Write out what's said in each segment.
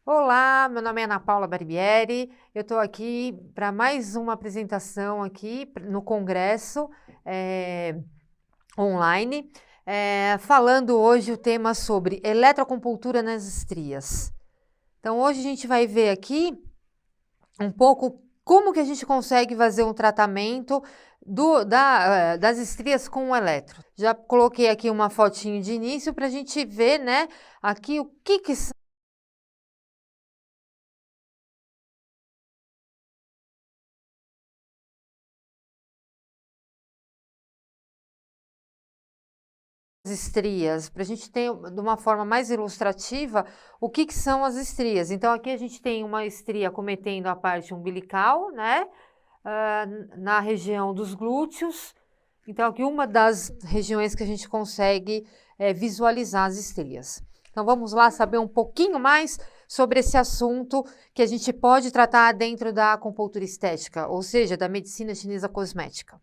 Olá, meu nome é Ana Paula Barbieri, eu estou aqui para mais uma apresentação aqui no Congresso online, falando hoje o tema sobre eletroacupuntura nas estrias. Então hoje a gente vai ver aqui um pouco como que a gente consegue fazer um tratamento das estrias com o eletro. Já coloquei aqui uma fotinho de início para a gente ver, né, aqui o que estrias, para a gente ter de uma forma mais ilustrativa o que são as estrias. Então, aqui a gente tem uma estria cometendo a parte umbilical, né? Na região dos glúteos. Então, aqui uma das regiões que a gente consegue visualizar as estrias. Então, vamos lá saber um pouquinho mais sobre esse assunto que a gente pode tratar dentro da acupuntura estética, ou seja, da medicina chinesa cosmética.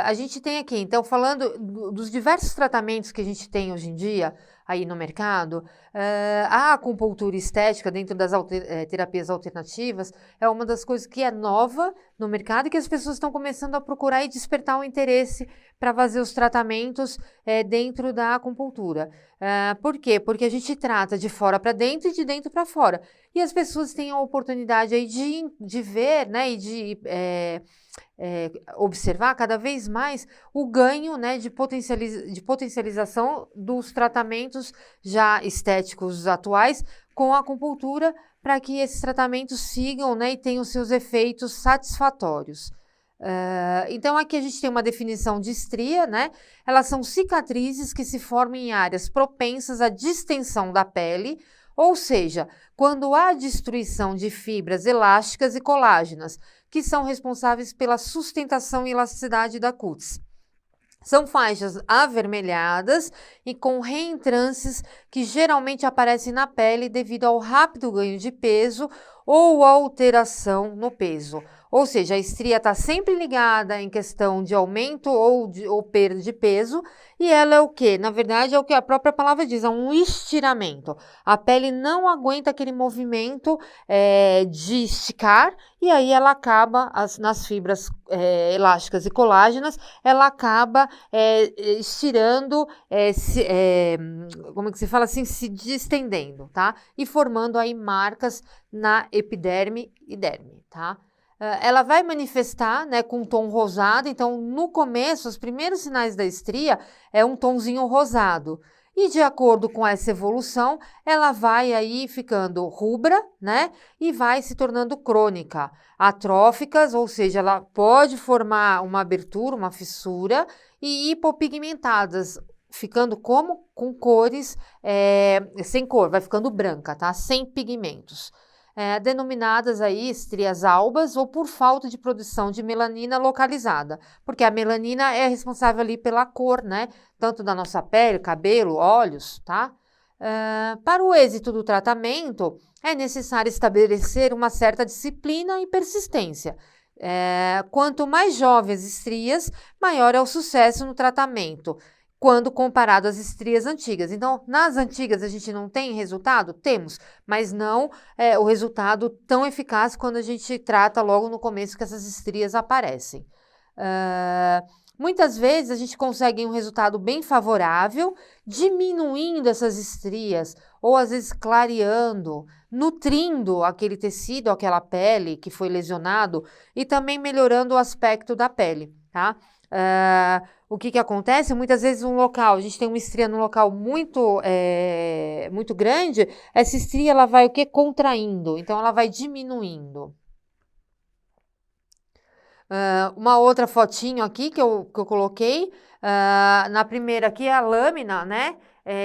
A gente tem aqui, então, falando dos diversos tratamentos que a gente tem hoje em dia aí no mercado, a acupuntura estética dentro das terapias alternativas é uma das coisas que é nova no mercado e que as pessoas estão começando a procurar e despertar o interesse para fazer os tratamentos dentro da acupuntura. Por quê? Porque a gente trata de fora para dentro e de dentro para fora. E as pessoas têm a oportunidade aí de ver, né, e de observar cada vez mais o ganho, né, de potencialização dos tratamentos já estéticos atuais com a acupuntura para que esses tratamentos sigam, né, e tenham seus efeitos satisfatórios. Então, aqui a gente tem uma definição de estria, né? Elas são cicatrizes que se formam em áreas propensas à distensão da pele, ou seja, quando há destruição de fibras elásticas e colágenas, que são responsáveis pela sustentação e elasticidade da cútis. São faixas avermelhadas e com reentrances que geralmente aparecem na pele devido ao rápido ganho de peso ou alteração no peso. Ou seja, a estria está sempre ligada em questão de aumento ou perda de peso, e ela é o quê? Na verdade, é o que a própria palavra diz, é um estiramento. A pele não aguenta aquele movimento de esticar, e aí ela acaba, nas fibras elásticas e colágenas, ela acaba estirando, como que se fala assim, se distendendo, tá? E formando aí marcas na epiderme e derme, tá? Ela vai manifestar, né, com um tom rosado, então no começo, os primeiros sinais da estria é um tonzinho rosado. E de acordo com essa evolução, ela vai aí ficando rubra, né, e vai se tornando crônica, atróficas, ou seja, ela pode formar uma abertura, uma fissura, e hipopigmentadas, ficando como? Com cores, sem cor, vai ficando branca, tá? Sem pigmentos. Denominadas aí estrias albas ou por falta de produção de melanina localizada, porque a melanina é responsável ali pela cor, né? Tanto da nossa pele, cabelo, olhos, tá? Para o êxito do tratamento, é necessário estabelecer uma certa disciplina e persistência. Quanto mais jovens as estrias, maior é o sucesso no tratamento, quando comparado às estrias antigas. Então, nas antigas a gente não tem resultado? Temos, mas não o resultado tão eficaz quando a gente trata logo no começo que essas estrias aparecem. Muitas vezes a gente consegue um resultado bem favorável, diminuindo essas estrias, ou às vezes clareando, nutrindo aquele tecido, aquela pele que foi lesionado, e também melhorando o aspecto da pele, tá? O que acontece? Muitas vezes a gente tem uma estria num local muito grande, essa estria ela vai o quê? Contraindo, então ela vai diminuindo. Uma outra fotinho aqui que eu coloquei, na primeira aqui é a lâmina, né,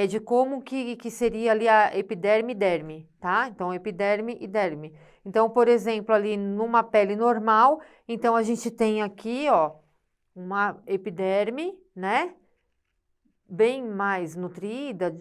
de como que seria ali a epiderme e derme, tá? Então, epiderme e derme. Então, por exemplo, ali numa pele normal, então a gente tem aqui, ó, uma epiderme, né, bem mais nutrida,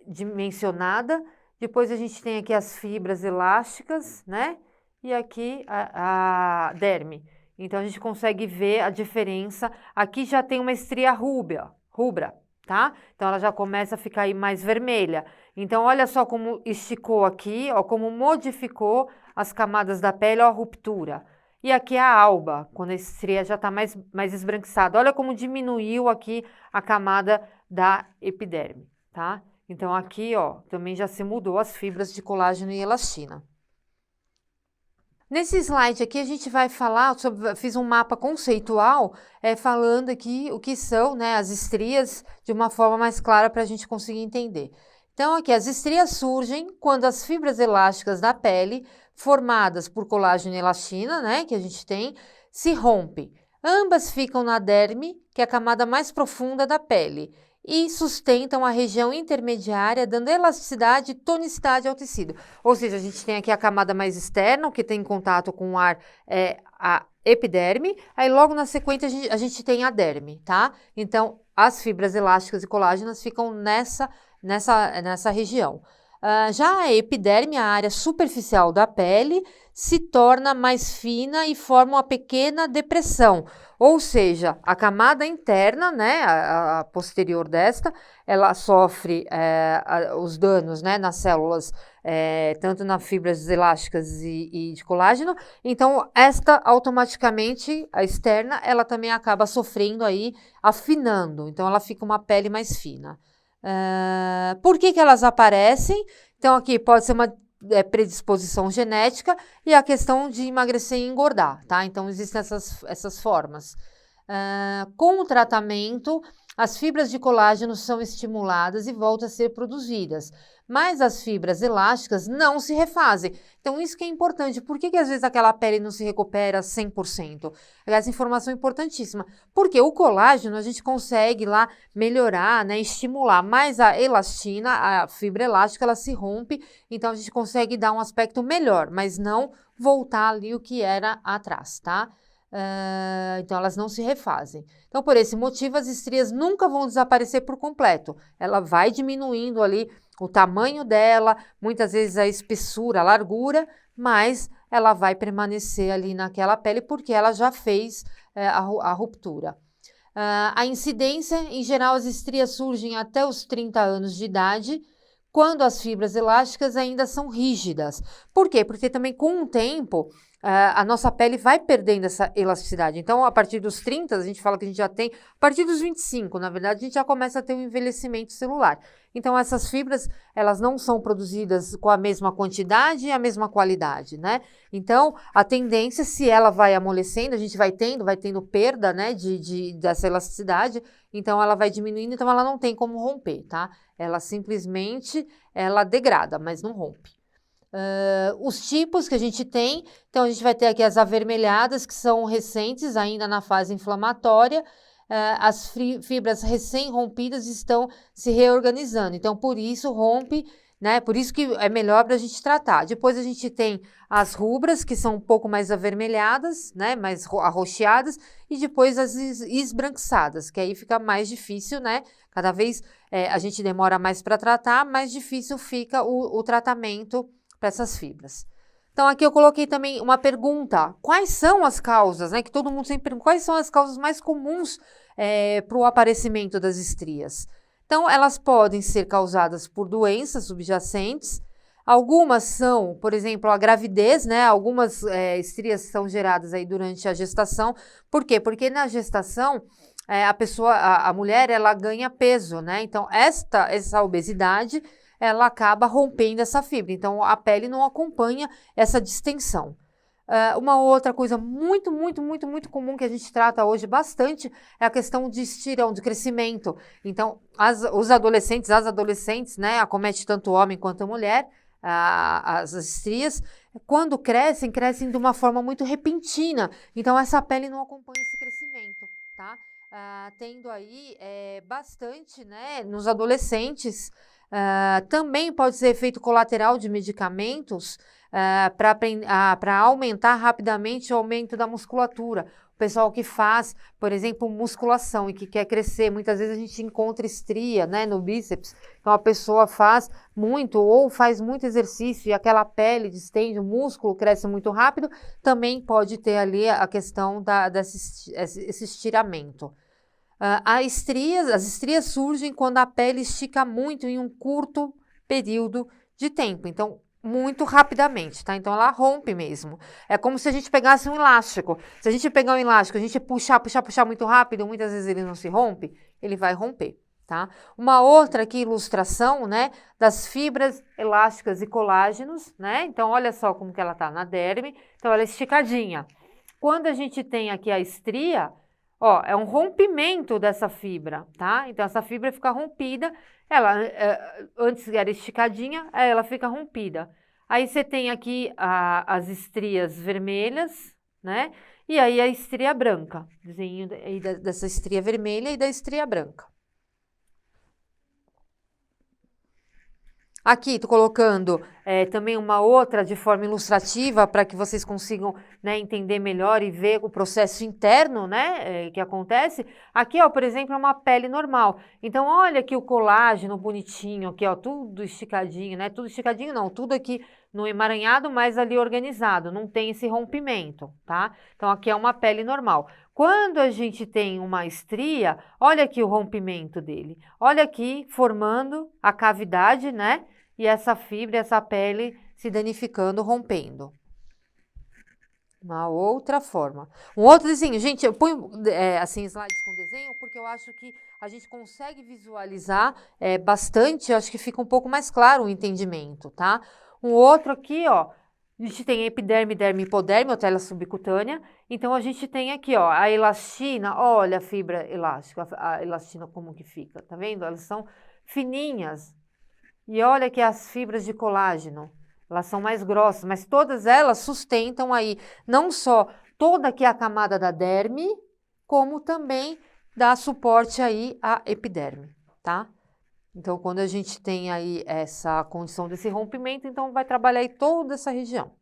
dimensionada. Depois a gente tem aqui as fibras elásticas, né? E aqui a derme. Então a gente consegue ver a diferença. Aqui já tem uma estria rubra. tá? Então, ela já começa a ficar aí mais vermelha. Então, olha só como esticou aqui, ó, como modificou as camadas da pele, ó, a ruptura. E aqui é a alba, quando a estria já está mais esbranquiçada. Olha como diminuiu aqui a camada da epiderme, tá? Então, aqui, ó, também já se mudou as fibras de colágeno e elastina. Nesse slide aqui, a gente vai falar sobre, fiz um mapa conceitual, falando aqui o que são, né, as estrias de uma forma mais clara para a gente conseguir entender. Então, aqui, as estrias surgem quando as fibras elásticas da pele, formadas por colágeno e elastina, né, que a gente tem, se rompem. Ambas ficam na derme, que é a camada mais profunda da pele, e sustentam a região intermediária, dando elasticidade e tonicidade ao tecido. Ou seja, a gente tem aqui a camada mais externa, o que tem contato com o ar é a epiderme, aí logo na sequência a gente tem a derme, tá? Então, as fibras elásticas e colágenas ficam nessa região. Já a epiderme, a área superficial da pele, se torna mais fina e forma uma pequena depressão. Ou seja, a camada interna, né, a posterior desta, ela sofre os danos, né, nas células, tanto nas fibras elásticas e de colágeno. Então, esta automaticamente, a externa, ela também acaba sofrendo aí, afinando. Então, ela fica uma pele mais fina. Por que elas aparecem? Então, aqui pode ser uma predisposição genética e a questão de emagrecer e engordar, tá? Então, existem essas formas. Com o tratamento, as fibras de colágeno são estimuladas e voltam a ser produzidas, mas as fibras elásticas não se refazem. Então, isso que é importante. Por que às vezes aquela pele não se recupera 100%? Essa informação é importantíssima. Porque o colágeno a gente consegue lá melhorar, né, estimular, mas a elastina, a fibra elástica, ela se rompe, então a gente consegue dar um aspecto melhor, mas não voltar ali o que era atrás, tá? Então, elas não se refazem. Então, por esse motivo, as estrias nunca vão desaparecer por completo. Ela vai diminuindo ali o tamanho dela, muitas vezes a espessura, a largura, mas ela vai permanecer ali naquela pele porque ela já fez a ruptura. A incidência, em geral, as estrias surgem até os 30 anos de idade, quando as fibras elásticas ainda são rígidas. Por quê? Porque também com o tempo a nossa pele vai perdendo essa elasticidade. Então, a partir dos 30, a gente fala que a gente já tem, a partir dos 25, na verdade, a gente já começa a ter um envelhecimento celular. Então, essas fibras, elas não são produzidas com a mesma quantidade e a mesma qualidade, né? Então, a tendência, se ela vai amolecendo, a gente vai tendo perda, né, dessa elasticidade, então ela vai diminuindo, então ela não tem como romper, tá? Ela simplesmente, ela degrada, mas não rompe. Os tipos que a gente tem, então a gente vai ter aqui as avermelhadas, que são recentes, ainda na fase inflamatória, as fibras recém-rompidas estão se reorganizando, então por isso rompe, né? Por isso que é melhor para a gente tratar. Depois a gente tem as rubras, que são um pouco mais avermelhadas, né? Mais arroxeadas, e depois as esbranquiçadas, que aí fica mais difícil, né? Cada vez a gente demora mais para tratar, mais difícil fica o tratamento para essas fibras. Então, aqui eu coloquei também uma pergunta: quais são as causas, né? Que todo mundo sempre pergunta, quais são as causas mais comuns para o aparecimento das estrias? Então, elas podem ser causadas por doenças subjacentes. Algumas são, por exemplo, a gravidez, né? Algumas estrias são geradas aí durante a gestação. Por quê? Porque na gestação, a mulher, ela ganha peso, né? Então, essa obesidade, ela acaba rompendo essa fibra. Então, a pele não acompanha essa distensão. Uma outra coisa muito, muito, muito, muito comum que a gente trata hoje bastante é a questão de estirão, de crescimento. Então, as adolescentes, né, acomete tanto o homem quanto a mulher, as estrias, quando crescem de uma forma muito repentina. Então, essa pele não acompanha esse crescimento, tá? Tendo aí bastante, né, nos adolescentes. Também pode ser efeito colateral de medicamentos para aumentar rapidamente o aumento da musculatura. O pessoal que faz, por exemplo, musculação e que quer crescer, muitas vezes a gente encontra estria, né, no bíceps. Então, a pessoa faz muito ou faz muito exercício e aquela pele distende, o músculo cresce muito rápido, também pode ter ali a questão desse estiramento. As estrias surgem quando a pele estica muito em um curto período de tempo. Então, muito rapidamente, tá? Então, ela rompe mesmo. É como se a gente pegasse um elástico. Se a gente pegar um elástico, a gente puxar muito rápido, muitas vezes ele não se rompe, ele vai romper, tá? Uma outra aqui, ilustração, né, das fibras elásticas e colágenos, né? Então, olha só como que ela tá na derme. Então, ela é esticadinha. Quando a gente tem aqui a estria, ó, é um rompimento dessa fibra, tá? Então, essa fibra fica rompida, ela antes era esticadinha, aí ela fica rompida. Aí você tem aqui as estrias vermelhas, né? E aí a estria branca, desenho aí dessa estria vermelha e da estria branca. Aqui, tô colocando também uma outra de forma ilustrativa para que vocês consigam, né, entender melhor e ver o processo interno, né, que acontece. Aqui, ó, por exemplo, é uma pele normal. Então, olha aqui o colágeno bonitinho, aqui, ó, tudo esticadinho, né? Tudo esticadinho não, tudo aqui no emaranhado, mas ali organizado, não tem esse rompimento, tá? Então, aqui é uma pele normal. Quando a gente tem uma estria, olha aqui o rompimento dele. Olha aqui formando a cavidade, né? E essa fibra, essa pele se danificando, rompendo. Uma outra forma. Um outro desenho. Gente, eu ponho assim slides com desenho porque eu acho que a gente consegue visualizar bastante, eu acho que fica um pouco mais claro o entendimento, tá? Um outro aqui, ó, a gente tem epiderme, derme, hipoderme, ou tela subcutânea. Então, a gente tem aqui, ó, a elastina. Olha a fibra elástica, a elastina como que fica, tá vendo? Elas são fininhas. E olha que as fibras de colágeno, elas são mais grossas, mas todas elas sustentam aí não só toda aqui a camada da derme, como também dá suporte aí à epiderme, tá? Então, quando a gente tem aí essa condição desse rompimento, então vai trabalhar aí toda essa região.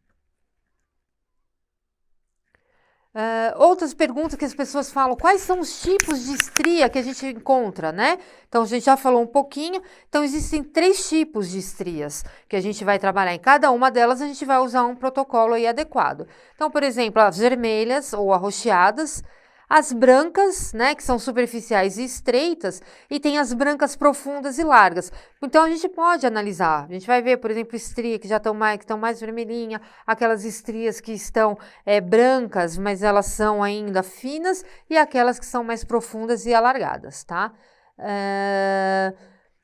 Outras perguntas que as pessoas falam, quais são os tipos de estria que a gente encontra, né? Então, a gente já falou um pouquinho. Então, existem 3 tipos de estrias que a gente vai trabalhar. Em cada uma delas, a gente vai usar um protocolo aí adequado. Então, por exemplo, as vermelhas ou arroxeadas, as brancas, né, que são superficiais e estreitas, e tem as brancas profundas e largas. Então, a gente pode analisar. A gente vai ver, por exemplo, estria que já estão mais vermelhinha, aquelas estrias que estão brancas, mas elas são ainda finas, e aquelas que são mais profundas e alargadas, tá?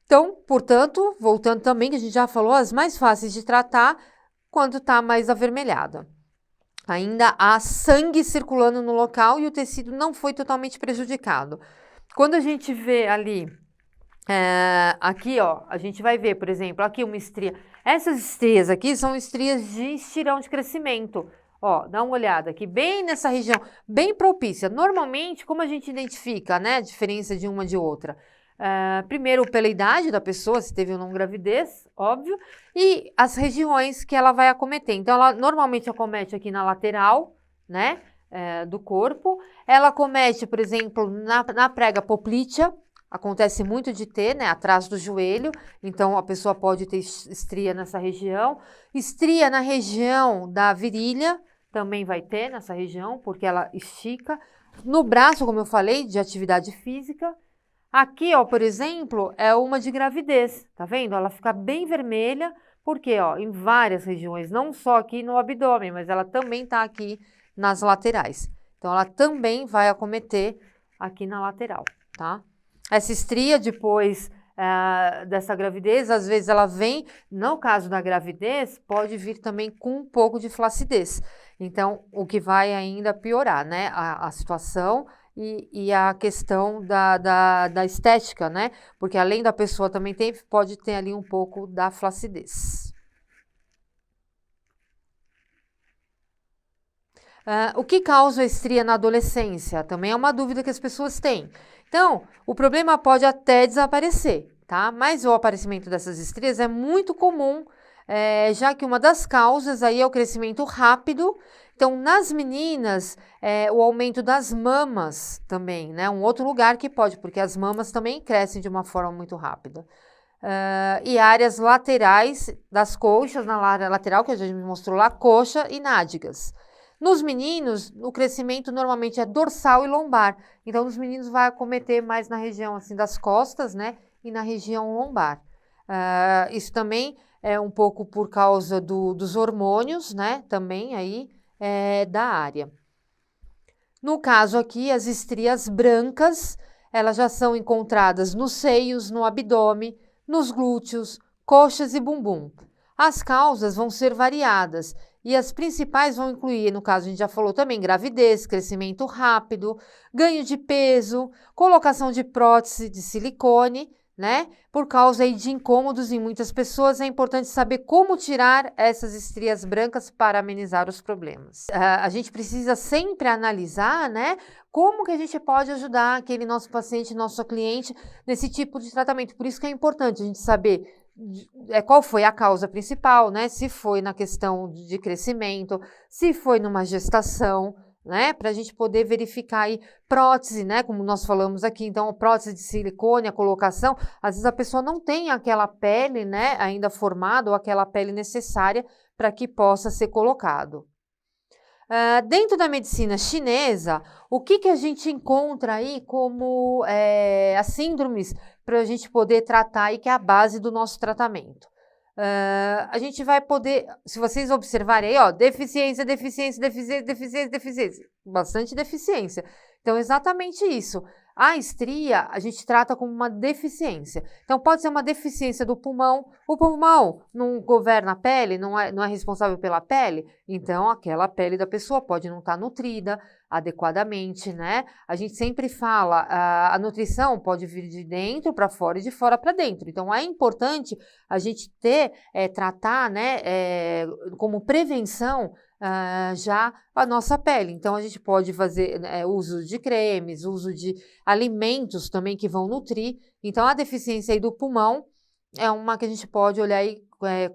Então, portanto, voltando também, que a gente já falou, as mais fáceis de tratar quando está mais avermelhada. Ainda há sangue circulando no local e o tecido não foi totalmente prejudicado. Quando a gente vê ali, aqui, ó, a gente vai ver, por exemplo, aqui uma estria. Essas estrias aqui são estrias de estirão de crescimento. Ó, dá uma olhada aqui, bem nessa região, bem propícia. Normalmente, como a gente identifica, né, a diferença de uma de outra? Primeiro, pela idade da pessoa, se teve ou não gravidez, óbvio, e as regiões que ela vai acometer. Então, ela normalmente acomete aqui na lateral, né, do corpo. Ela acomete, por exemplo, na prega poplítea, acontece muito de ter, né, atrás do joelho, então a pessoa pode ter estria nessa região. Estria na região da virilha, também vai ter nessa região, porque ela estica. No braço, como eu falei, de atividade física. Aqui, ó, por exemplo, é uma de gravidez, tá vendo? Ela fica bem vermelha, porque, ó, em várias regiões, não só aqui no abdômen, mas ela também tá aqui nas laterais. Então, ela também vai acometer aqui na lateral, tá? Essa estria, depois dessa gravidez, às vezes ela vem, no caso da gravidez, pode vir também com um pouco de flacidez. Então, o que vai ainda piorar, né, a situação e a questão da estética, né? Porque além da pessoa também pode ter ali um pouco da flacidez. O que causa a estria na adolescência? Também é uma dúvida que as pessoas têm. Então, o problema pode até desaparecer, tá? Mas o aparecimento dessas estrias é muito comum, já que uma das causas aí é o crescimento rápido. Então, nas meninas, o aumento das mamas também, né? Um outro lugar que pode, porque as mamas também crescem de uma forma muito rápida. E áreas laterais das coxas, na área lateral, que a gente mostrou lá, coxa e nádegas. Nos meninos, o crescimento normalmente é dorsal e lombar. Então, nos meninos vai acometer mais na região assim das costas, né? E na região lombar. Isso também é um pouco por causa dos hormônios, né? Também aí da área. No caso aqui, as estrias brancas, elas já são encontradas nos seios, no abdômen, nos glúteos, coxas e bumbum. As causas vão ser variadas e as principais vão incluir, no caso a gente já falou também, gravidez, crescimento rápido, ganho de peso, colocação de prótese de silicone, né? Por causa aí de incômodos em muitas pessoas, é importante saber como tirar essas estrias brancas para amenizar os problemas. A gente precisa sempre analisar, né? Como que a gente pode ajudar aquele nosso paciente, nosso cliente, nesse tipo de tratamento. Por isso que é importante a gente saber qual foi a causa principal, né? Se foi na questão de crescimento, se foi numa gestação, né? Para a gente poder verificar aí prótese, né? Como nós falamos aqui, então, prótese de silicone, a colocação, às vezes a pessoa não tem aquela pele, né? Ainda formada ou aquela pele necessária para que possa ser colocado. Dentro da medicina chinesa, o que a gente encontra aí como as síndromes para a gente poder tratar aí, que é a base do nosso tratamento? A gente vai poder, se vocês observarem aí, ó, deficiência, bastante deficiência. Então, exatamente isso. A estria, a gente trata como uma deficiência. Então, pode ser uma deficiência do pulmão. O pulmão não governa a pele, não é responsável pela pele. Então, aquela pele da pessoa pode não estar nutrida adequadamente, né? A gente sempre fala, a nutrição pode vir de dentro para fora e de fora para dentro. Então, é importante a gente tratar, né, como prevenção já a nossa pele. Então, a gente pode fazer uso de cremes, uso de alimentos também que vão nutrir. Então, a deficiência aí do pulmão é uma que a gente pode olhar aí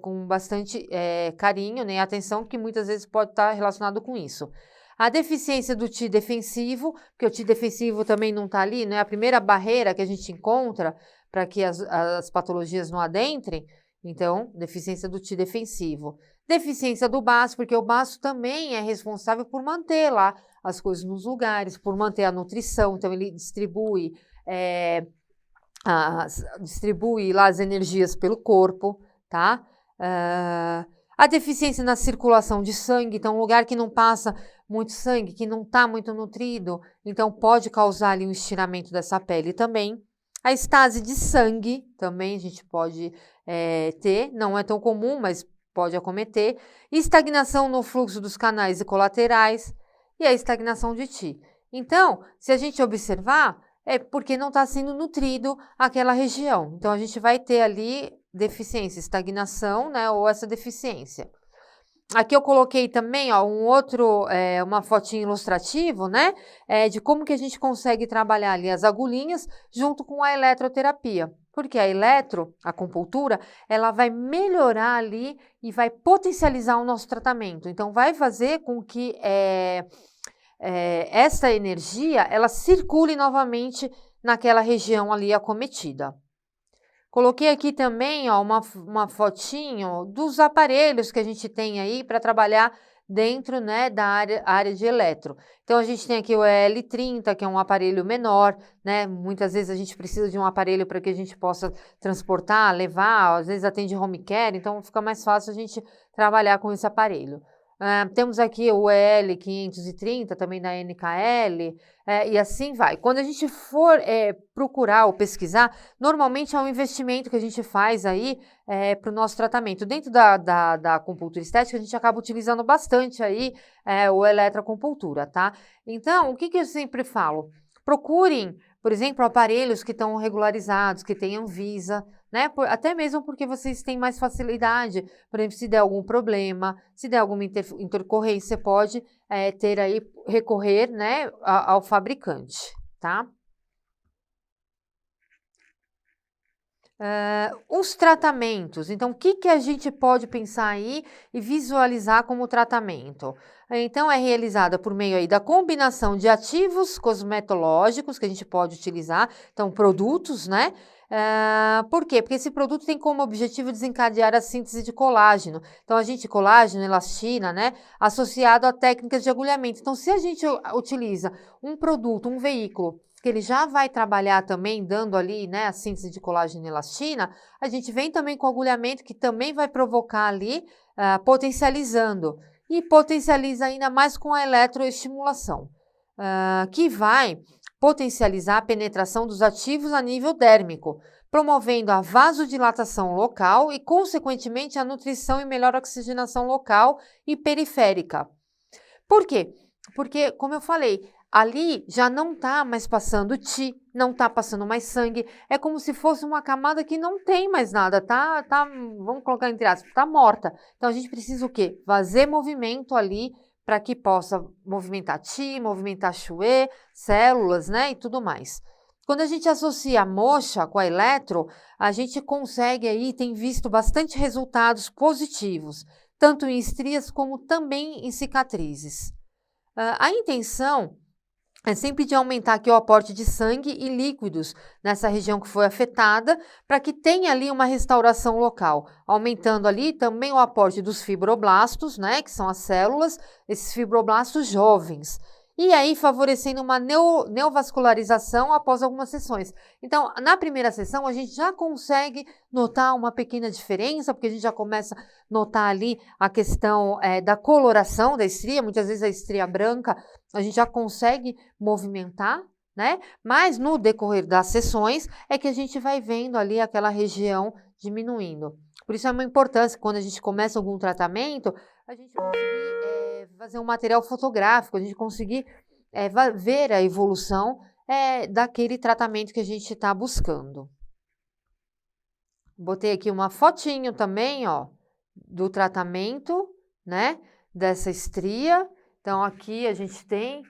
com bastante carinho, né, e atenção, que muitas vezes pode estar relacionado com isso. A deficiência do T defensivo, porque o T defensivo também não está ali, não é a primeira barreira que a gente encontra para que as patologias não adentrem. Então, deficiência do T defensivo. Deficiência do baço, porque o baço também é responsável por manter lá as coisas nos lugares, por manter a nutrição. Então, ele distribui lá as energias pelo corpo, tá? A deficiência na circulação de sangue, então um lugar que não passa muito sangue, que não está muito nutrido, então pode causar ali um estiramento dessa pele também. A estase de sangue também a gente pode ter, não é tão comum, mas pode acometer. Estagnação no fluxo dos canais e colaterais e a estagnação de Ti. Então, se a gente observar, é porque não está sendo nutrido aquela região. Então, a gente vai ter ali deficiência, estagnação, né, ou essa deficiência. Aqui eu coloquei também, ó, uma fotinho ilustrativo, né, de como que a gente consegue trabalhar ali as agulhinhas junto com a eletroterapia. Porque a acupuntura, ela vai melhorar ali e vai potencializar o nosso tratamento. Então, vai fazer com que essa energia, ela circule novamente naquela região ali acometida. Coloquei aqui também, ó, uma fotinho dos aparelhos que a gente tem aí para trabalhar dentro, né, da área de eletro. Então, a gente tem aqui o EL30, que é um aparelho menor, né? Muitas vezes a gente precisa de um aparelho para que a gente possa transportar, levar, às vezes atende home care, então fica mais fácil a gente trabalhar com esse aparelho. Temos aqui o EL530, também da NKL, e assim vai. Quando a gente for procurar ou pesquisar, normalmente é um investimento que a gente faz aí para o nosso tratamento. Dentro da acupuntura estética, a gente acaba utilizando bastante aí o eletroacupuntura, tá? Então, o que eu sempre falo? Procurem, por exemplo, aparelhos que estão regularizados, que tenham Anvisa, né? Até mesmo porque vocês têm mais facilidade, por exemplo, se der algum problema, se der alguma intercorrência, você pode recorrer, né, ao fabricante, tá? Os tratamentos, então o que a gente pode pensar aí e visualizar como tratamento? Então é realizada por meio aí da combinação de ativos cosmetológicos que a gente pode utilizar, então produtos, né? Por quê? Porque esse produto tem como objetivo desencadear a síntese de colágeno. Então, colágeno, elastina, né? Associado a técnicas de agulhamento. Então, se a gente utiliza um produto, um veículo, que ele já vai trabalhar também, dando ali, né, a síntese de colágeno e elastina, a gente vem também com agulhamento, que também vai provocar ali, potencializando. E potencializa ainda mais com a eletroestimulação, que vai potencializar a penetração dos ativos a nível dérmico, promovendo a vasodilatação local e, consequentemente, a nutrição e melhor oxigenação local e periférica. Por quê? Porque, como eu falei, ali já não está mais passando não está passando mais sangue, é como se fosse uma camada que não tem mais nada, vamos colocar entre aspas, está morta. Então, a gente precisa o quê? Fazer movimento ali para que possa movimentar movimentar chouê, células, né, e tudo mais. Quando a gente associa a moxa com a eletro, a gente consegue aí, tem visto bastante resultados positivos, tanto em estrias como também em cicatrizes. A intenção é sempre de aumentar aqui o aporte de sangue e líquidos nessa região que foi afetada, para que tenha ali uma restauração local, aumentando ali também o aporte dos fibroblastos, né, que são as células, esses fibroblastos jovens. E aí favorecendo uma neovascularização após algumas sessões. Então, na primeira sessão, a gente já consegue notar uma pequena diferença, porque a gente já começa a notar ali a questão da coloração da estria, muitas vezes a estria branca, a gente já consegue movimentar, né? Mas no decorrer das sessões é que a gente vai vendo ali aquela região diminuindo. Por isso é uma importância, quando a gente começa algum tratamento, a gente conseguir fazer um material fotográfico, a gente conseguir ver a evolução daquele tratamento que a gente está buscando. Botei aqui uma fotinho também, ó, do tratamento, né, dessa estria. Então, aqui a gente tem,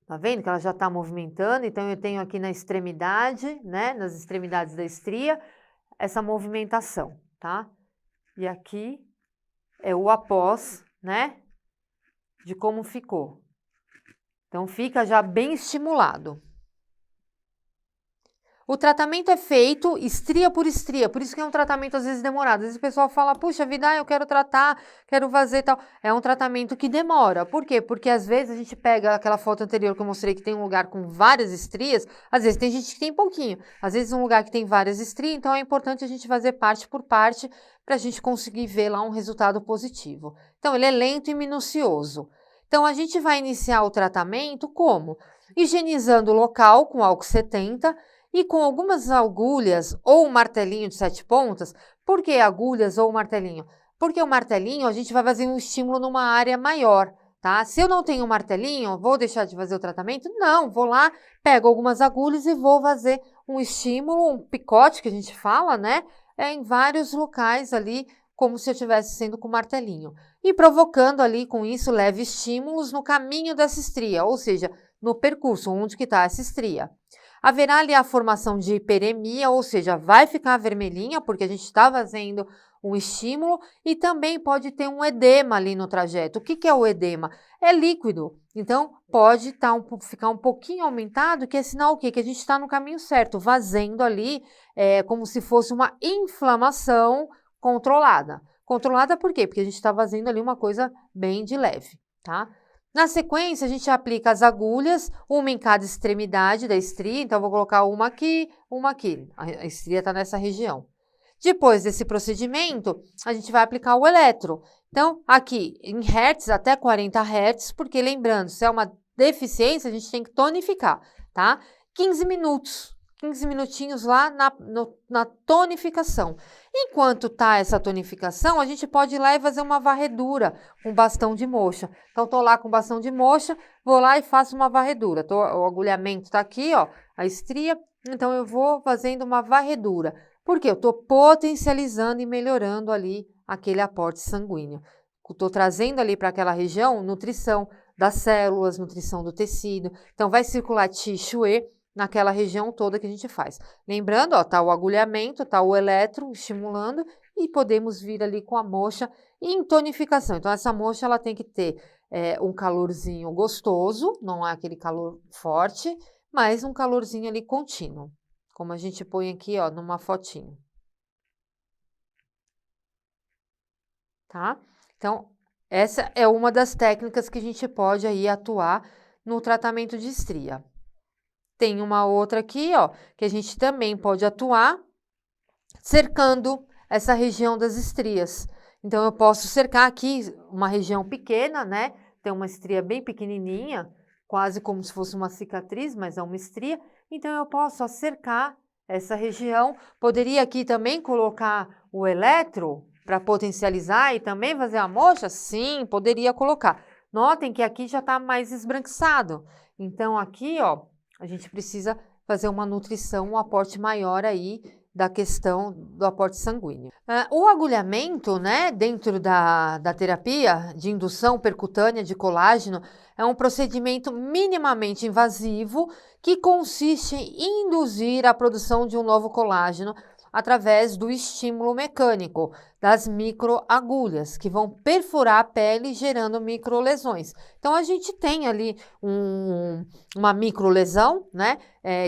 tá vendo que ela já está movimentando? Então, eu tenho aqui na extremidade, né, nas extremidades da estria, essa movimentação, tá? E aqui é o após, né, de como ficou. Então, fica já bem estimulado. O tratamento é feito estria por estria, por isso que é um tratamento às vezes demorado. Às vezes o pessoal fala, puxa vida, eu quero tratar, quero fazer tal. É um tratamento que demora. Por quê? Porque às vezes a gente pega aquela foto anterior que eu mostrei que tem um lugar com várias estrias, às vezes tem gente que tem pouquinho, às vezes um lugar que tem várias estrias, então é importante a gente fazer parte por parte para a gente conseguir ver lá um resultado positivo. Então ele é lento e minucioso. Então a gente vai iniciar o tratamento como? Higienizando o local com álcool 70, e com algumas agulhas ou um martelinho de 7 pontas. Por que agulhas ou martelinho? Porque o martelinho a gente vai fazer um estímulo numa área maior, tá? Se eu não tenho um martelinho, vou deixar de fazer o tratamento? Não, vou lá, pego algumas agulhas e vou fazer um estímulo, um picote que a gente fala, né? Em vários locais ali, como se eu estivesse sendo com martelinho. E provocando ali com isso leves estímulos no caminho dessa estria, ou seja, no percurso, onde que está essa estria. Haverá ali a formação de hiperemia, ou seja, vai ficar vermelhinha, porque a gente está fazendo um estímulo, e também pode ter um edema ali no trajeto. O que é o edema? É líquido, então pode ficar um pouquinho aumentado, que é sinal o quê? Que a gente está no caminho certo, vazando ali, como se fosse uma inflamação controlada. Controlada por quê? Porque a gente está fazendo ali uma coisa bem de leve, tá? Na sequência, a gente aplica as agulhas, uma em cada extremidade da estria. Então, eu vou colocar uma aqui, uma aqui. A estria está nessa região. Depois desse procedimento, a gente vai aplicar o eletro. Então, aqui em hertz, até 40 hertz, porque lembrando, se é uma deficiência, a gente tem que tonificar, tá? 15 minutos. 15 minutinhos lá na tonificação. Enquanto tá essa tonificação, a gente pode ir lá e fazer uma varredura com bastão de moxa. Então, tô lá com bastão de moxa, vou lá e faço uma varredura. O agulhamento tá aqui, ó, a estria, então eu vou fazendo uma varredura. Porque eu tô potencializando e melhorando ali aquele aporte sanguíneo. Tô trazendo ali para aquela região nutrição das células, nutrição do tecido. Então, vai circular Qi, Xue, naquela região toda que a gente faz. Lembrando, ó, tá o agulhamento, tá o eletro estimulando e podemos vir ali com a moxa em tonificação. Então, essa moxa ela tem que ter um calorzinho gostoso, não é aquele calor forte, mas um calorzinho ali contínuo, como a gente põe aqui, ó, numa fotinho. Tá? Então, essa é uma das técnicas que a gente pode aí atuar no tratamento de estria. Tem uma outra aqui, ó, que a gente também pode atuar cercando essa região das estrias. Então, eu posso cercar aqui uma região pequena, né? Tem uma estria bem pequenininha, quase como se fosse uma cicatriz, mas é uma estria. Então, eu posso ó, cercar essa região. Poderia aqui também colocar o eletro para potencializar e também fazer a moxa? Sim, poderia colocar. Notem que aqui já está mais esbranquiçado. Então, aqui, ó, a gente precisa fazer uma nutrição, um aporte maior aí da questão do aporte sanguíneo. O agulhamento, né, dentro da terapia de indução percutânea de colágeno, é um procedimento minimamente invasivo que consiste em induzir a produção de um novo colágeno através do estímulo mecânico das microagulhas, que vão perfurar a pele, gerando microlesões. Então, a gente tem ali uma microlesão, né,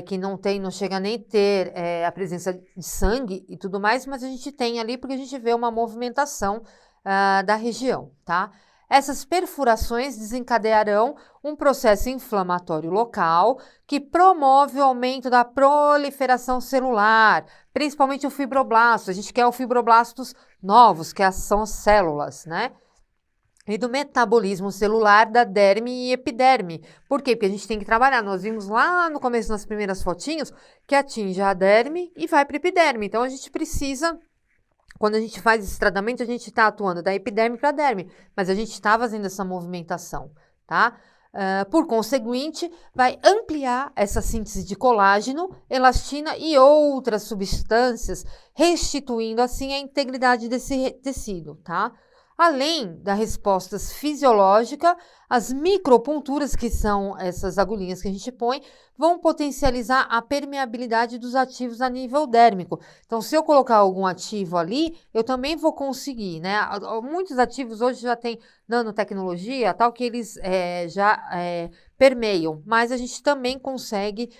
que não chega nem a ter a presença de sangue e tudo mais, mas a gente tem ali porque a gente vê uma movimentação da região, tá? Essas perfurações desencadearão um processo inflamatório local que promove o aumento da proliferação celular, principalmente o fibroblasto. A gente quer o fibroblastos novos, que são as células, né? E do metabolismo celular da derme e epiderme. Por quê? Porque a gente tem que trabalhar. Nós vimos lá no começo, nas primeiras fotinhos, que atinge a derme e vai para a epiderme. Então, a gente precisa... Quando a gente faz esse tratamento, a gente está atuando da epiderme para a derme, mas a gente está fazendo essa movimentação, tá? Por conseguinte, vai ampliar essa síntese de colágeno, elastina e outras substâncias, restituindo assim a integridade desse tecido, tá? Além da resposta fisiológica, as microponturas, que são essas agulhinhas que a gente põe, vão potencializar a permeabilidade dos ativos a nível dérmico. Então, se eu colocar algum ativo ali, eu também vou conseguir, né? Muitos ativos hoje já têm nanotecnologia, tal, que eles já permeiam, mas a gente também consegue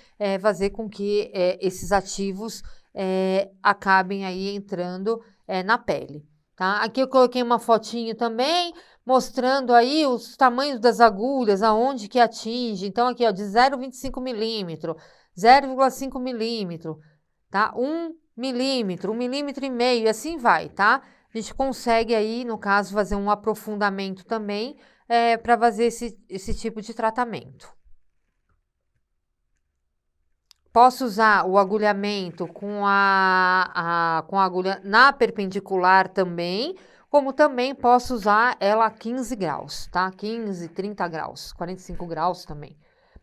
fazer com que esses ativos acabem aí entrando na pele. Tá? Aqui eu coloquei uma fotinho também, mostrando aí os tamanhos das agulhas, aonde que atinge. Então, aqui, ó, de 0,25 milímetro, 0,5 milímetro, tá? 1 milímetro, 1,5 milímetro, e assim vai, tá? A gente consegue aí, no caso, fazer um aprofundamento também para fazer esse tipo de tratamento. Posso usar o agulhamento com a agulha na perpendicular também, como também posso usar ela a 15 graus, tá? 15, 30 graus, 45 graus também,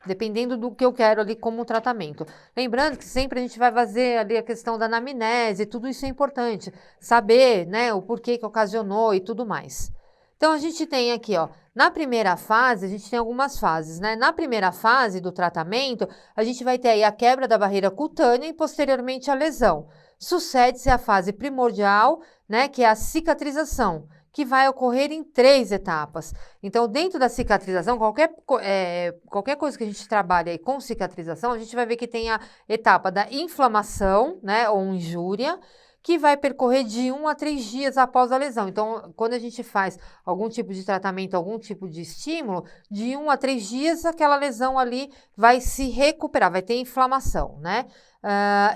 dependendo do que eu quero ali como tratamento. Lembrando que sempre a gente vai fazer ali a questão da anamnese, tudo isso é importante, saber, né, o porquê que ocasionou e tudo mais. Então, a gente tem aqui, ó, na primeira fase, a gente tem algumas fases, né? Na primeira fase do tratamento, a gente vai ter aí a quebra da barreira cutânea e posteriormente a lesão. Sucede-se a fase primordial, né, que é a cicatrização, que vai ocorrer em 3 etapas. Então, dentro da cicatrização, qualquer coisa que a gente trabalha aí com cicatrização, a gente vai ver que tem a etapa da inflamação, né, ou injúria, que vai percorrer de 1 a 3 dias após a lesão. Então, quando a gente faz algum tipo de tratamento, algum tipo de estímulo, de 1 a 3 dias, aquela lesão ali vai se recuperar, vai ter inflamação, né?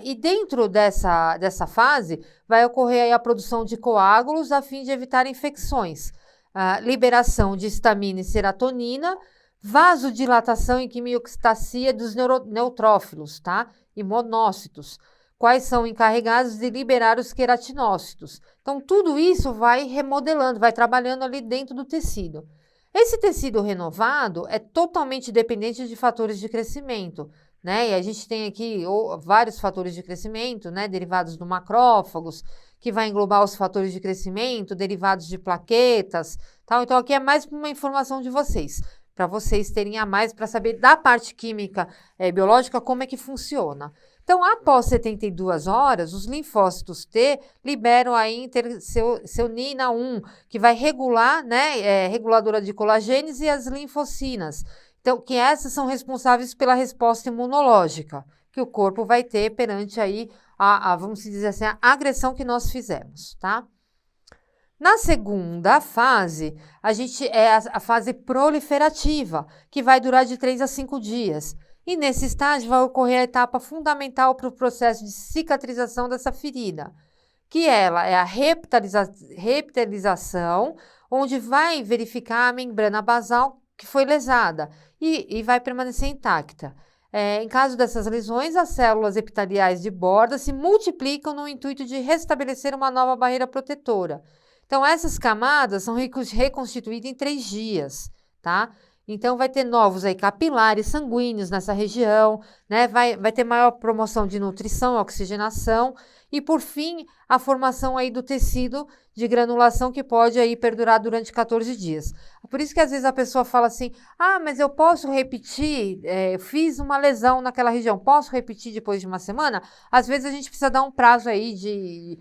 E dentro dessa fase, vai ocorrer aí a produção de coágulos a fim de evitar infecções, liberação de histamina e serotonina, vasodilatação e quimiostasia dos neutrófilos, tá? E monócitos, quais são encarregados de liberar os queratinócitos. Então, tudo isso vai remodelando, vai trabalhando ali dentro do tecido. Esse tecido renovado é totalmente dependente de fatores de crescimento, né? E a gente tem aqui vários fatores de crescimento, né? Derivados do macrófagos, que vai englobar os fatores de crescimento, derivados de plaquetas, tal. Então, aqui é mais uma informação de vocês. para vocês terem a mais para saber da parte química biológica como é que funciona. Então, após 72 horas, os linfócitos T liberam a interleucina 1, que vai regular, né, reguladora de colagênese e as linfocinas. Então, que essas são responsáveis pela resposta imunológica que o corpo vai ter perante aí vamos dizer assim, a agressão que nós fizemos, tá? Na segunda fase, a gente a fase proliferativa, que vai durar de 3 a 5 dias. E nesse estágio vai ocorrer a etapa fundamental para o processo de cicatrização dessa ferida, que ela é a reptilização, onde vai verificar a membrana basal que foi lesada e vai permanecer intacta. Em caso dessas lesões, as células epiteliais de borda se multiplicam no intuito de restabelecer uma nova barreira protetora. Então, essas camadas são reconstituídas em 3 dias, tá? Então, vai ter novos aí capilares sanguíneos nessa região, né? Vai ter maior promoção de nutrição, oxigenação e, por fim, a formação aí do tecido de granulação que pode aí perdurar durante 14 dias. Por isso que às vezes a pessoa fala assim, mas eu posso repetir, fiz uma lesão naquela região, posso repetir depois de uma semana? Às vezes a gente precisa dar um prazo aí de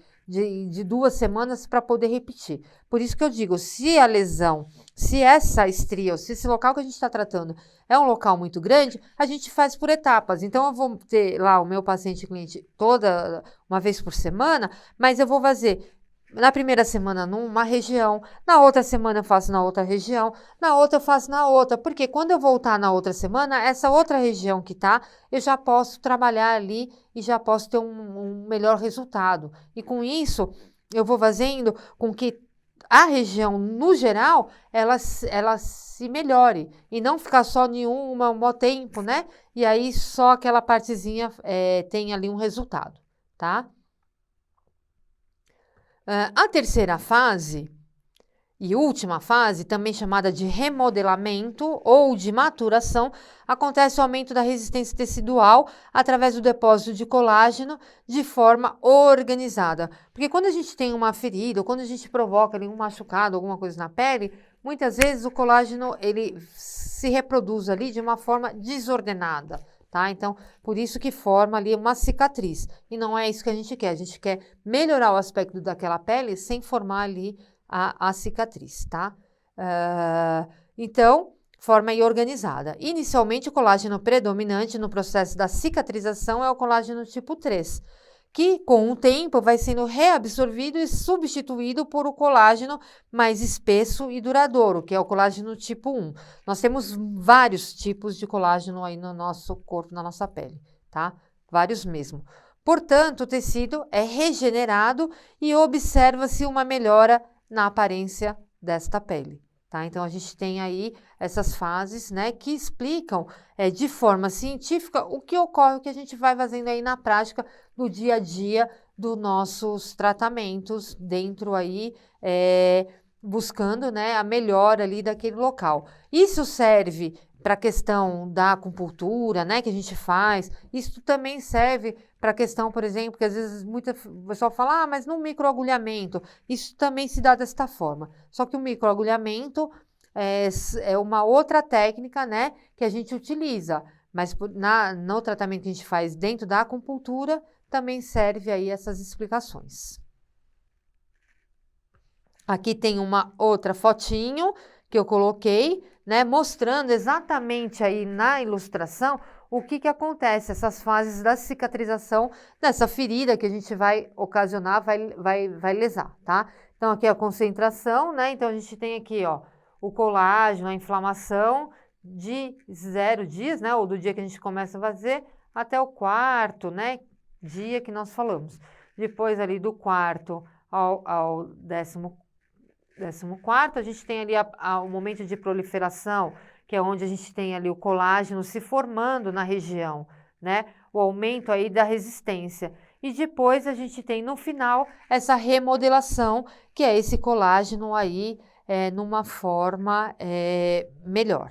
2 semanas para poder repetir. Por isso que eu digo, se a lesão, se essa estria, ou se esse local que a gente está tratando é um local muito grande, a gente faz por etapas. Então, eu vou ter lá o meu paciente cliente toda uma vez por semana, mas eu vou fazer na primeira semana numa região, na outra semana eu faço na outra região, na outra eu faço na outra, porque quando eu voltar na outra semana, essa outra região que tá, eu já posso trabalhar ali e já posso ter um melhor resultado. E com isso, eu vou fazendo com que a região, no geral, ela se melhore e não ficar só em um tempo, né? E aí só aquela partezinha tem ali um resultado, tá? A terceira fase e última fase, também chamada de remodelamento ou de maturação, acontece o aumento da resistência tecidual através do depósito de colágeno de forma organizada. Porque quando a gente tem uma ferida ou quando a gente provoca ali um machucado, alguma coisa na pele, muitas vezes o colágeno ele se reproduz ali de uma forma desordenada. Tá? Então, por isso que forma ali uma cicatriz. E não é isso que a gente quer melhorar o aspecto daquela pele sem formar ali a cicatriz, tá? Então, forma aí organizada. Inicialmente, o colágeno predominante no processo da cicatrização é o colágeno tipo 3, que com o tempo vai sendo reabsorvido e substituído por o colágeno mais espesso e duradouro, que é o colágeno tipo 1. Nós temos vários tipos de colágeno aí no nosso corpo, na nossa pele, tá? Vários mesmo. Portanto, o tecido é regenerado e observa-se uma melhora na aparência desta pele. Tá? Então, a gente tem aí essas fases, né, que explicam de forma científica o que ocorre, o que a gente vai fazendo aí na prática no dia a dia dos nossos tratamentos dentro aí, buscando, né, a melhora ali daquele local. Isso serve para a questão da acupuntura, né, que a gente faz. Isso também serve para a questão, por exemplo, que às vezes o pessoal fala, mas no microagulhamento, isso também se dá desta forma. Só que o microagulhamento é uma outra técnica, né, que a gente utiliza, mas no tratamento que a gente faz dentro da acupuntura, também serve aí essas explicações. Aqui tem uma outra fotinho que eu coloquei, né, mostrando exatamente aí na ilustração o que acontece, essas fases da cicatrização dessa ferida que a gente vai ocasionar, vai lesar, tá? Então, aqui é a concentração, né? Então, a gente tem aqui, ó, o colágeno, a inflamação de 0 dias, né? Ou do dia que a gente começa a fazer até o 4º, né? Dia que nós falamos. Depois, ali do 4º ao 14º, a gente tem ali o momento de proliferação, que é onde a gente tem ali o colágeno se formando na região, né? O aumento aí da resistência. E depois a gente tem no final essa remodelação, que é esse colágeno aí numa forma melhor.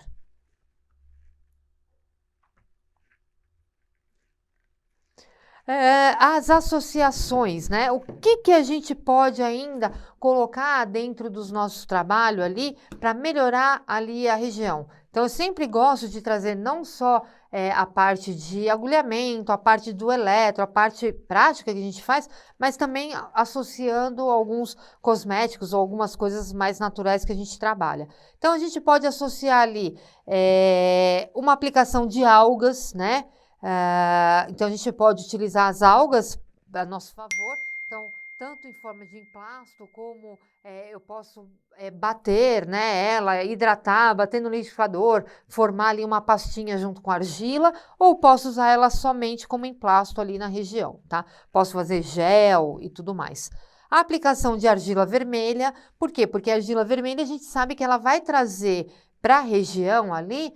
As associações, né? O que a gente pode ainda colocar dentro dos nossos trabalhos ali para melhorar ali a região? Então, eu sempre gosto de trazer não só a parte de agulhamento, a parte do eletro, a parte prática que a gente faz, mas também associando alguns cosméticos ou algumas coisas mais naturais que a gente trabalha. Então, a gente pode associar ali uma aplicação de algas, né? Então, a gente pode utilizar as algas a nosso favor. Então, tanto em forma de emplasto, como eu posso bater, né, ela, hidratar, bater no liquidificador, formar ali uma pastinha junto com argila, ou posso usar ela somente como emplasto ali na região, tá? Posso fazer gel e tudo mais. A aplicação de argila vermelha, por quê? Porque a argila vermelha a gente sabe que ela vai trazer para a região ali,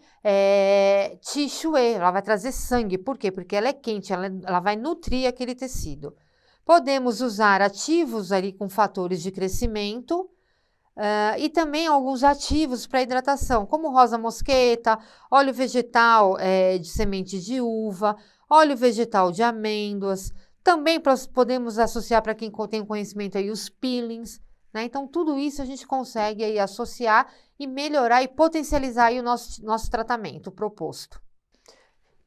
Tichoe, ela vai trazer sangue. Por quê? Porque ela é quente, ela vai nutrir aquele tecido. Podemos usar ativos ali com fatores de crescimento e também alguns ativos para hidratação, como rosa mosqueta, óleo vegetal de semente de uva, óleo vegetal de amêndoas. Também podemos associar, para quem tem conhecimento, aí, os peelings, né? Então, tudo isso a gente consegue aí associar e melhorar e potencializar aí o nosso tratamento proposto.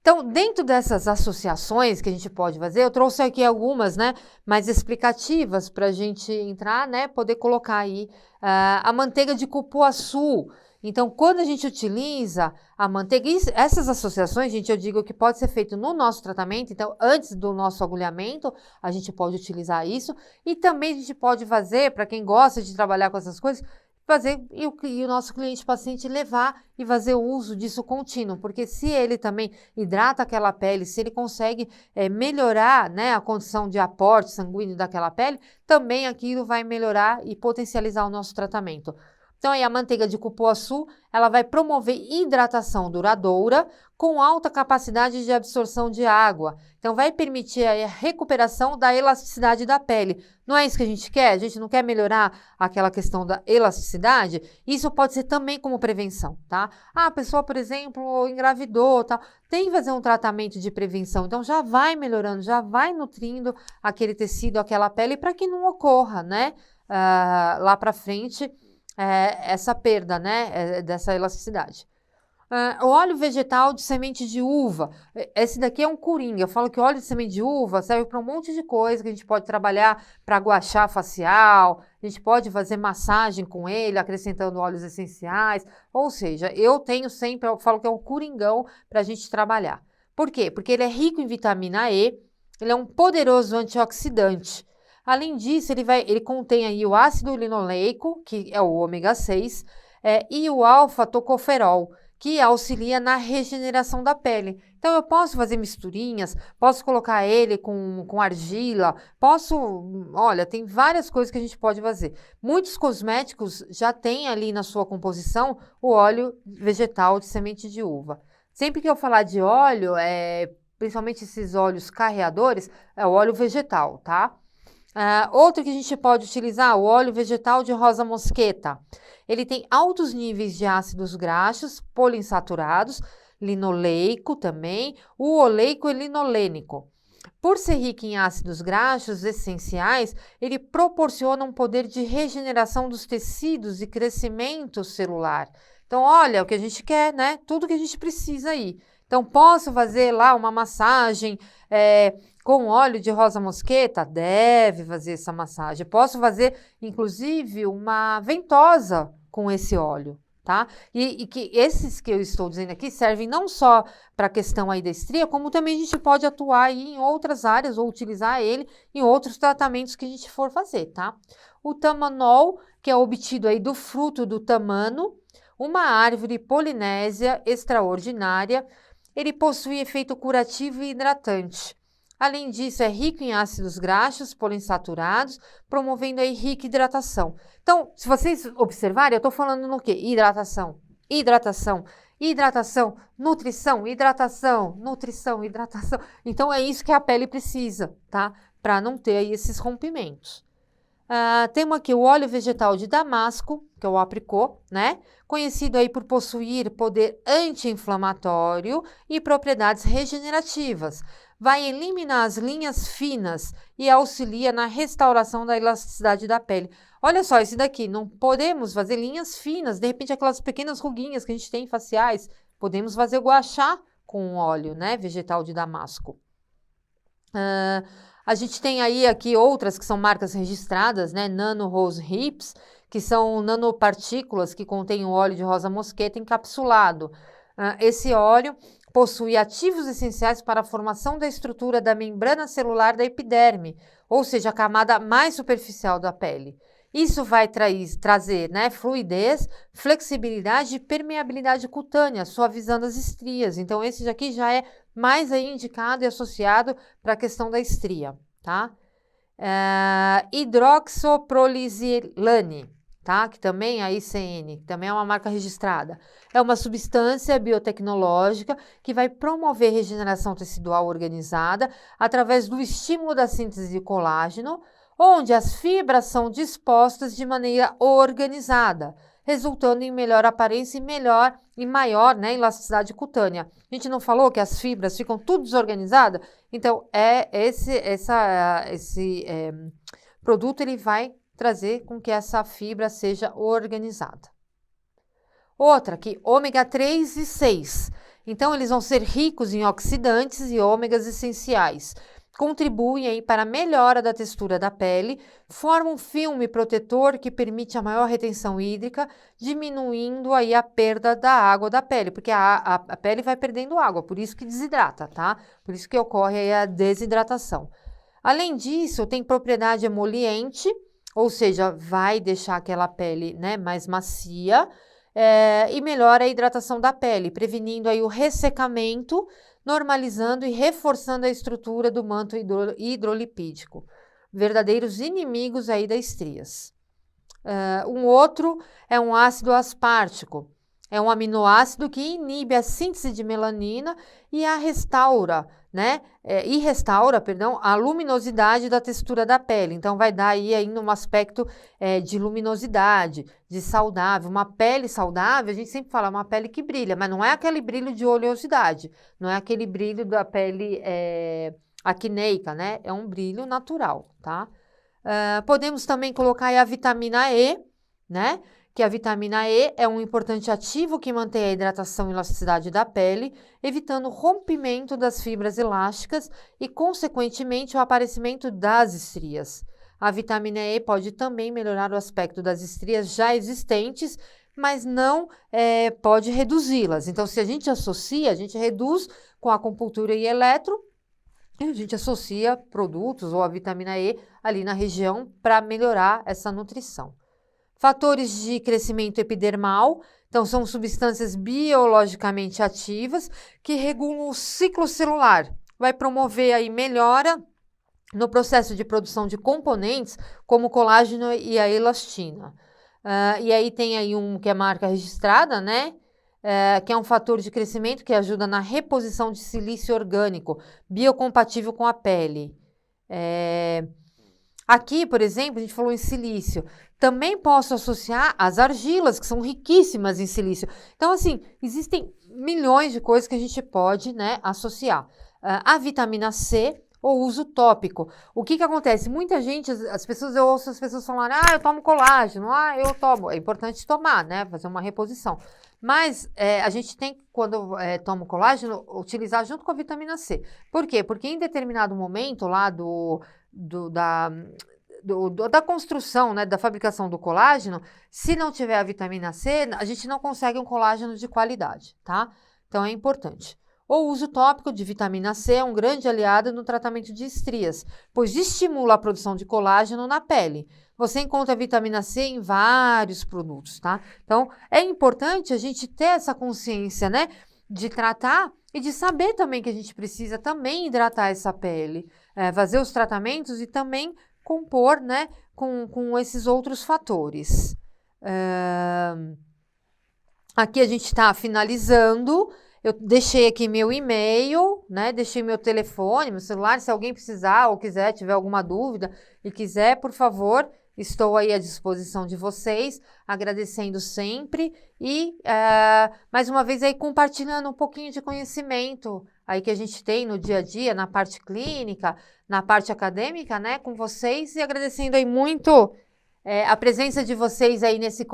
Então, dentro dessas associações que a gente pode fazer, eu trouxe aqui algumas, né, mais explicativas para a gente entrar, né, poder colocar aí a manteiga de cupuaçu. Então, quando a gente utiliza a manteiga, essas associações, gente, eu digo que pode ser feito no nosso tratamento, então, antes do nosso agulhamento, a gente pode utilizar isso. E também a gente pode fazer, para quem gosta de trabalhar com essas coisas, fazer e o nosso cliente paciente levar e fazer o uso disso contínuo, porque se ele também hidrata aquela pele, se ele consegue melhorar, né, a condição de aporte sanguíneo daquela pele, também aquilo vai melhorar e potencializar o nosso tratamento. Então, aí a manteiga de cupuaçu, ela vai promover hidratação duradoura com alta capacidade de absorção de água. Então, vai permitir a recuperação da elasticidade da pele. Não é isso que a gente quer? A gente não quer melhorar aquela questão da elasticidade? Isso pode ser também como prevenção, tá? A pessoa, por exemplo, engravidou, tá? Tem que fazer um tratamento de prevenção. Então, já vai melhorando, já vai nutrindo aquele tecido, aquela pele, para que não ocorra, né? Lá para frente, essa perda, né, dessa elasticidade. O óleo vegetal de semente de uva, esse daqui é um coringa. Eu falo que o óleo de semente de uva serve para um monte de coisa que a gente pode trabalhar para guachá facial, a gente pode fazer massagem com ele, acrescentando óleos essenciais, ou seja, eu falo que é um coringão para a gente trabalhar. Por quê? Porque ele é rico em vitamina E, ele é um poderoso antioxidante. Além disso, ele contém aí o ácido linoleico, que é o ômega 6, e o alfa-tocoferol, que auxilia na regeneração da pele. Então, eu posso fazer misturinhas, posso colocar ele com argila, olha, tem várias coisas que a gente pode fazer. Muitos cosméticos já têm ali na sua composição o óleo vegetal de semente de uva. Sempre que eu falar de óleo, principalmente esses óleos carreadores, é o óleo vegetal, tá? Outro que a gente pode utilizar, o óleo vegetal de rosa mosqueta. Ele tem altos níveis de ácidos graxos poliinsaturados, linoleico também, o oleico e linolênico. Por ser rico em ácidos graxos essenciais, ele proporciona um poder de regeneração dos tecidos e crescimento celular. Então, olha, o que a gente quer, né? Tudo que a gente precisa aí. Então, posso fazer lá uma massagem com óleo de rosa mosqueta? Deve fazer essa massagem. Posso fazer, inclusive, uma ventosa com esse óleo, tá? E que esses que eu estou dizendo aqui servem não só para a questão aí da estria, como também a gente pode atuar aí em outras áreas ou utilizar ele em outros tratamentos que a gente for fazer, tá? O tamanol, que é obtido aí do fruto do tamano, uma árvore polinésia extraordinária, ele possui efeito curativo e hidratante. Além disso, é rico em ácidos graxos poliinsaturados, promovendo a rica hidratação. Então, se vocês observarem, eu estou falando no quê? Hidratação, hidratação, hidratação, nutrição, hidratação, nutrição, hidratação. Então, é isso que a pele precisa, tá? Para não ter aí esses rompimentos. Temos aqui o óleo vegetal de damasco, que é o apricot, né? Conhecido aí por possuir poder anti-inflamatório e propriedades regenerativas. Vai eliminar as linhas finas e auxilia na restauração da elasticidade da pele. Olha só, esse daqui, não podemos fazer linhas finas, de repente aquelas pequenas ruguinhas que a gente tem faciais, podemos fazer gua sha com óleo, né, vegetal de damasco. A gente tem aí aqui outras que são marcas registradas, né, Nano Rose Hips, que são nanopartículas que contêm o óleo de rosa mosqueta encapsulado. Esse óleo possui ativos essenciais para a formação da estrutura da membrana celular da epiderme, ou seja, a camada mais superficial da pele. Isso vai trazer, né, fluidez, flexibilidade e permeabilidade cutânea, suavizando as estrias. Então, esse daqui já é mais aí indicado e associado para a questão da estria, tá? Hidroxoprolisilane, tá? Que também é a ICN, que também é uma marca registrada. É uma substância biotecnológica que vai promover regeneração tecidual organizada através do estímulo da síntese de colágeno, onde as fibras são dispostas de maneira organizada, resultando em melhor aparência e maior, né, elasticidade cutânea. A gente não falou que as fibras ficam tudo desorganizadas? Então, esse produto ele vai trazer com que essa fibra seja organizada. Outra aqui, ômega 3 e 6. Então, eles vão ser ricos em oxidantes e ômegas essenciais. Contribuem aí para a melhora da textura da pele, formam um filme protetor que permite a maior retenção hídrica, diminuindo aí a perda da água da pele, porque a pele vai perdendo água, por isso que desidrata, tá? Por isso que ocorre aí a desidratação. Além disso, tem propriedade emoliente, ou seja, vai deixar aquela pele, né, mais macia, e melhora a hidratação da pele, prevenindo aí o ressecamento, normalizando e reforçando a estrutura do manto hidrolipídico. Verdadeiros inimigos aí das estrias. Um outro é um ácido aspartico. É um aminoácido que inibe a síntese de melanina e restaura a luminosidade da textura da pele. Então, vai dar aí ainda um aspecto de luminosidade, de saudável. Uma pele saudável, a gente sempre fala, uma pele que brilha, mas não é aquele brilho de oleosidade, não é aquele brilho da pele acneica, né? É um brilho natural, tá? Podemos também colocar aí a vitamina E, né? Que a vitamina E é um importante ativo que mantém a hidratação e elasticidade da pele, evitando o rompimento das fibras elásticas e, consequentemente, o aparecimento das estrias. A vitamina E pode também melhorar o aspecto das estrias já existentes, mas não pode reduzi-las. Então, se a gente associa, a gente reduz com a acupuntura e eletro, e a gente associa produtos ou a vitamina E ali na região para melhorar essa nutrição. Fatores de crescimento epidermal, então são substâncias biologicamente ativas que regulam o ciclo celular. Vai promover aí melhora no processo de produção de componentes como o colágeno e a elastina. E aí tem aí um que é marca registrada, né? Que é um fator de crescimento que ajuda na reposição de silício orgânico, biocompatível com a pele. Aqui, por exemplo, a gente falou em silício. Também posso associar as argilas, que são riquíssimas em silício. Então, assim, existem milhões de coisas que a gente pode, né, associar. A vitamina C, ou uso tópico. O que acontece? Muita gente, eu ouço as pessoas falarem, eu tomo colágeno, eu tomo. É importante tomar, né, fazer uma reposição. Mas a gente tem, quando toma o colágeno, utilizar junto com a vitamina C. Por quê? Porque em determinado momento lá da construção, né, da fabricação do colágeno, se não tiver a vitamina C, a gente não consegue um colágeno de qualidade, tá? Então, é importante. O uso tópico de vitamina C é um grande aliado no tratamento de estrias, pois estimula a produção de colágeno na pele. Você encontra a vitamina C em vários produtos, tá? Então, é importante a gente ter essa consciência, né, de tratar e de saber também que a gente precisa também hidratar essa pele, fazer os tratamentos e também compor, né, com esses outros fatores. Aqui a gente está finalizando. Eu deixei aqui meu e-mail, né? Deixei meu telefone, meu celular. Se alguém precisar ou quiser, tiver alguma dúvida e quiser, por favor, estou aí à disposição de vocês, agradecendo sempre e, mais uma vez, aí compartilhando um pouquinho de conhecimento aí que a gente tem no dia a dia, na parte clínica, na parte acadêmica, né, com vocês e agradecendo aí muito a presença de vocês aí nesse